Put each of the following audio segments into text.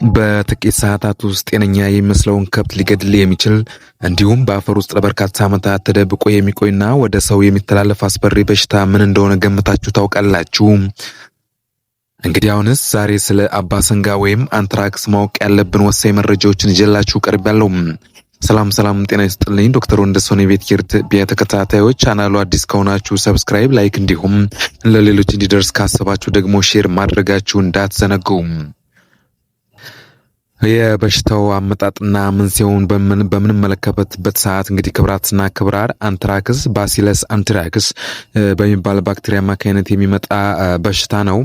በጥቂት ሰዓታት ውስጥ ጤነኛ የሚመስለውን ከብት ሊገድል የሚችል እንዲሁም በአፈር ውስጥ ለበርካታ ዓመታት ተደብቆ የሚቆይና ወደ ሰው የሚተላለፍ አስፈሪ በሽታ ምን እንደሆነ ገምታችሁ ታውቃላችሁ? እንግዲህ አሁንስ ዛሬ ስለ አባሰንጋ ወይም አንትራክስ ማወቅ ያለብን ወሳኝ መረጃዎችን ይዤላችሁ ቀርቤያለሁ። ሰላም ጤና ይስጥልኝ። ዶክተር ወንደሰን የቤት ኪርት ተከታታዮች ቻናሉ አዲስ ከሆናችሁ ሰብስክራይብ፣ ላይክ እንዲሁም ለሌሎች እንዲደርስ ካሰባችሁ ደግሞ ሼር ማድረጋችሁ እንዳትዘነጉ። የበሽታው አመጣጥና መንስኤውን በምንመለከትበት ሰዓት እንግዲህ ክብራትና ክብራር አንትራክስ ባሲለስ አንትራክስ በሚባል ባክቴሪያ አማካኝነት የሚመጣ በሽታ ነው።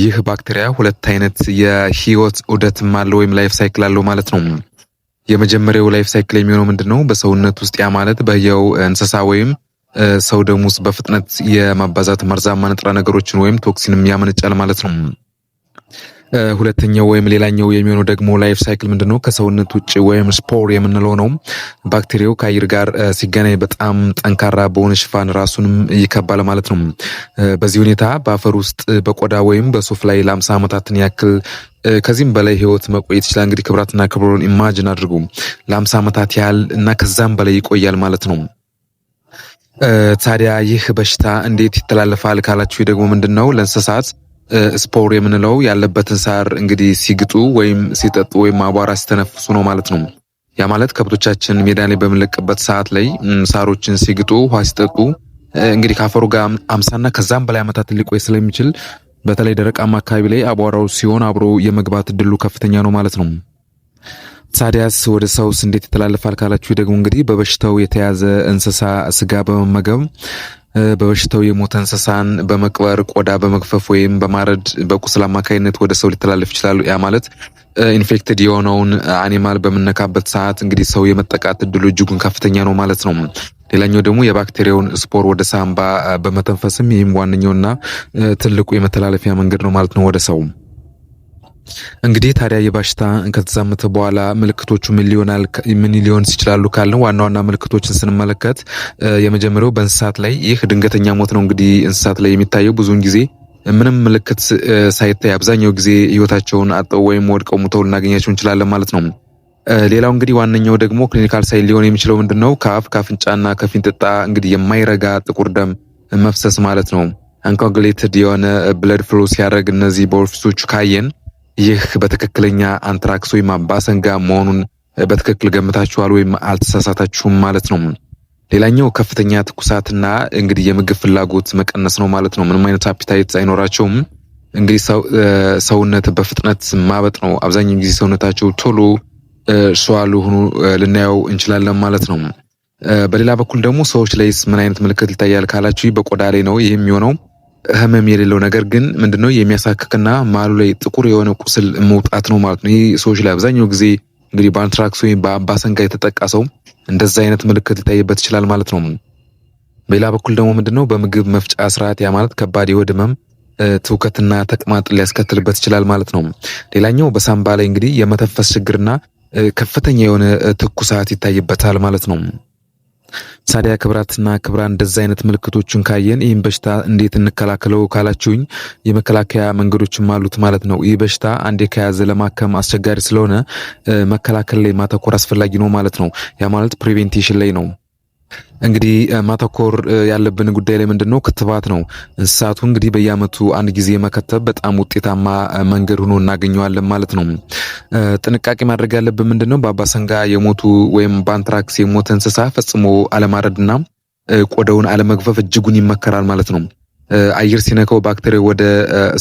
ይህ ባክቴሪያ ሁለት አይነት የህይወት ዑደትም አለው ወይም ላይፍ ሳይክል አለው ማለት ነው። የመጀመሪያው ላይፍ ሳይክል የሚሆነው ምንድነው? በሰውነት ውስጥ ያ ማለት በህያው እንስሳ ወይም ሰው ደም ውስጥ በፍጥነት የማባዛት መርዛማ ንጥረ ነገሮችን ወይም ቶክሲንም ያመነጫል ማለት ነው። ሁለተኛው ወይም ሌላኛው የሚሆነው ደግሞ ላይፍ ሳይክል ምንድነው? ከሰውነት ውጭ ወይም ስፖር የምንለው ነው። ባክቴሪያው ከአየር ጋር ሲገናኝ በጣም ጠንካራ በሆነ ሽፋን ራሱንም ይከባል ማለት ነው። በዚህ ሁኔታ በአፈር ውስጥ በቆዳ ወይም በሱፍ ላይ ለ50 ዓመታትን ያክል ከዚህም በላይ ህይወት መቆየት ይችላል። እንግዲህ ክብራትና ክብሩን ኢማጂን አድርጉ። ለ50 ዓመታት ያህል እና ከዛም በላይ ይቆያል ማለት ነው። ታዲያ ይህ በሽታ እንዴት ይተላለፋል ካላችሁ ደግሞ ምንድነው? ለእንስሳት ስፖር የምንለው ያለበትን ሳር እንግዲህ ሲግጡ ወይም ሲጠጡ ወይም አቧራ ሲተነፍሱ ነው ማለት ነው። ያ ማለት ከብቶቻችን ሜዳ ላይ በምንለቅበት ሰዓት ላይ ሳሮችን ሲግጡ ውሃ ሲጠጡ እንግዲህ ካፈሩ ጋር 50 ከዛም በላይ ዓመታት ሊቆይ ስለሚችል በተለይ ደረቃማ አካባቢ ላይ አቧራው ሲሆን አብሮ የመግባት እድሉ ከፍተኛ ነው ማለት ነው። ታዲያስ ወደ ሰውስ እንዴት ይተላለፋል ካላችሁ ደግሞ እንግዲህ በበሽታው የተያዘ እንስሳ ስጋ በመመገብ በበሽታው የሞተ እንስሳን በመቅበር ቆዳ በመግፈፍ ወይም በማረድ በቁስል አማካይነት ወደ ሰው ሊተላለፍ ይችላል። ያ ማለት ኢንፌክትድ የሆነውን አኒማል በመነካበት ሰዓት እንግዲህ ሰው የመጠቃት እድሉ እጅጉን ከፍተኛ ነው ማለት ነው። ሌላኛው ደግሞ የባክቴሪያውን ስፖር ወደ ሳምባ በመተንፈስም ይህም ዋነኛውና ትልቁ የመተላለፊያ መንገድ ነው ማለት ነው ወደ ሰው። እንግዲህ ታዲያ የበሽታ ከተዛመተ በኋላ ምልክቶቹ ምን ሊሆን ይችላሉ ካልን ዋና ዋና ምልክቶችን ስንመለከት የመጀመሪያው በእንስሳት ላይ ይህ ድንገተኛ ሞት ነው። እንግዲህ እንስሳት ላይ የሚታየው ብዙውን ጊዜ ምንም ምልክት ሳይታይ አብዛኛው ጊዜ ህይወታቸውን አጥተው ወይም ወድቀው ሙተው ልናገኛቸው እንችላለን ማለት ነው። ሌላው እንግዲህ ዋነኛው ደግሞ ክሊኒካል ሳይን ሊሆን የሚችለው ምንድነው? ከአፍንጫና ከፊንጢጣ እንግዲህ የማይረጋ ጥቁር ደም መፍሰስ ማለት ነው። አንኮአጉሌትድ የሆነ ብለድ ፍሎ ሲያደርግ እነዚህ በኦፊሶቹ ካየን ይህ በትክክለኛ አንትራክስ ወይም አባሰንጋ መሆኑን በትክክል ገምታችኋል ወይም አልተሳሳታችሁም ማለት ነው። ሌላኛው ከፍተኛ ትኩሳትና እንግዲህ የምግብ ፍላጎት መቀነስ ነው ማለት ነው። ምንም አይነት አፒታይት አይኖራቸውም። እንግዲህ ሰውነት በፍጥነት ማበጥ ነው። አብዛኛው ጊዜ ሰውነታቸው ቶሎ ሷሉ ሆኖ ልናየው እንችላለን ማለት ነው። በሌላ በኩል ደግሞ ሰዎች ላይስ ምን አይነት ምልክት ይታያል ካላችሁ በቆዳ ላይ ነው ይህ የሚሆነው። ህመም የሌለው ነገር ግን ምንድነው የሚያሳክክና ማሉ ላይ ጥቁር የሆነ ቁስል መውጣት ነው ማለት ነው። ይህ ሰዎች ላይ አብዛኛው ጊዜ እንግዲህ በአንትራክስ ወይም በአባሰንጋ የተጠቃ ሰው እንደዛ አይነት ምልክት ሊታይበት ይችላል ማለት ነው። በሌላ በኩል ደግሞ ምንድነው በምግብ መፍጫ ስርዓት ያ ማለት ከባድ የሆድ ህመም፣ ትውከትና ተቅማጥ ሊያስከትልበት ይችላል ማለት ነው። ሌላኛው በሳምባ ላይ እንግዲህ የመተንፈስ ችግርና ከፍተኛ የሆነ ትኩሳት ይታይበታል ማለት ነው። ታዲያ ክብራትና ክብራን እንደዚህ አይነት ምልክቶችን ካየን ይህን በሽታ እንዴት እንከላከለው ካላችሁኝ የመከላከያ መንገዶችም አሉት ማለት ነው። ይህ በሽታ አንዴ ከያዘ ለማከም አስቸጋሪ ስለሆነ መከላከል ላይ ማተኮር አስፈላጊ ነው ማለት ነው። ያ ማለት ፕሪቬንቲሽን ላይ ነው። እንግዲህ ማተኮር ያለብን ጉዳይ ላይ ምንድነው? ክትባት ነው። እንስሳቱ እንግዲህ በየአመቱ አንድ ጊዜ መከተብ በጣም ውጤታማ መንገድ ሆኖ እናገኘዋለን ማለት ነው። ጥንቃቄ ማድረግ ያለብን ምንድነው? በአባሰንጋ የሞቱ ወይም በአንትራክስ የሞተ እንስሳ ፈጽሞ አለማረድና ቆዳውን አለመግፈፍ እጅጉን ይመከራል ማለት ነው። አየር ሲነካው ባክቴሪያ ወደ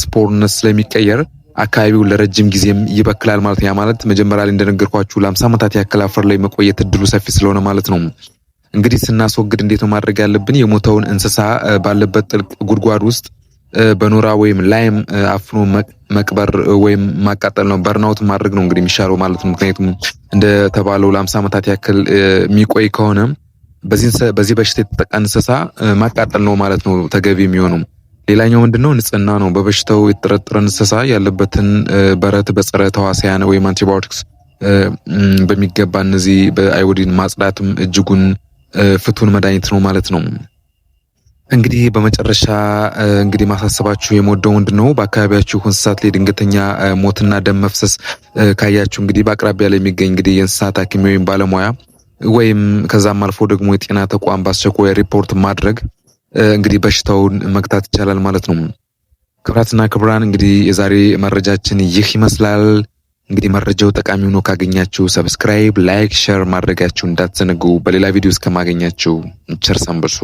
ስፖርነት ስለሚቀየር አካባቢው ለረጅም ጊዜም ይበክላል ማለት ነው። ያ ማለት መጀመሪያ ላይ እንደነገርኳችሁ ለ50 ዓመታት ያክል አፈር ላይ መቆየት እድሉ ሰፊ ስለሆነ ማለት ነው። እንግዲህ ስናስወግድ እንዴት ነው ማድረግ ያለብን? የሞተውን እንስሳ ባለበት ጥልቅ ጉድጓድ ውስጥ በኖራ ወይም ላይም አፍኖ መቅበር ወይም ማቃጠል ነው። በርናውት ማድረግ ነው እንግዲህ የሚሻለው ማለት ነው። ምክንያቱም እንደተባለው ለ50 ዓመታት ያክል የሚቆይ ከሆነ በዚህ በሽታ የተጠቃ እንስሳ ማቃጠል ነው ማለት ነው ተገቢ የሚሆነው። ሌላኛው ምንድነው? ንጽህና ነው። በበሽታው የተጠረጠረ እንስሳ ያለበትን በረት በጸረ ተዋሲያን ወይም አንቲባዮቲክስ በሚገባ እነዚህ በአይኦዲን ማጽዳትም እጅጉን ፍቱን መድኃኒት ነው ማለት ነው። እንግዲህ በመጨረሻ እንግዲህ ማሳሰባችሁ የምወደው ምንድነው በአካባቢያችሁ እንስሳት ላይ ድንገተኛ ሞትና ደም መፍሰስ ካያችሁ እንግዲህ በአቅራቢያ ላይ የሚገኝ እንግዲህ የእንስሳት ሐኪም ወይም ባለሙያ ወይም ከዛም አልፎ ደግሞ የጤና ተቋም በአስቸኳይ ሪፖርት ማድረግ እንግዲህ በሽታውን መግታት ይቻላል ማለት ነው። ክብራትና ክብራን እንግዲህ የዛሬ መረጃችን ይህ ይመስላል። እንግዲህ መረጃው ጠቃሚ ሆኖ ካገኛችሁ ሰብስክራይብ፣ ላይክ፣ ሼር ማድረጋችሁ እንዳትዘነጉ። በሌላ ቪዲዮ እስከማገኛችሁ ቸር ሰንብቱ።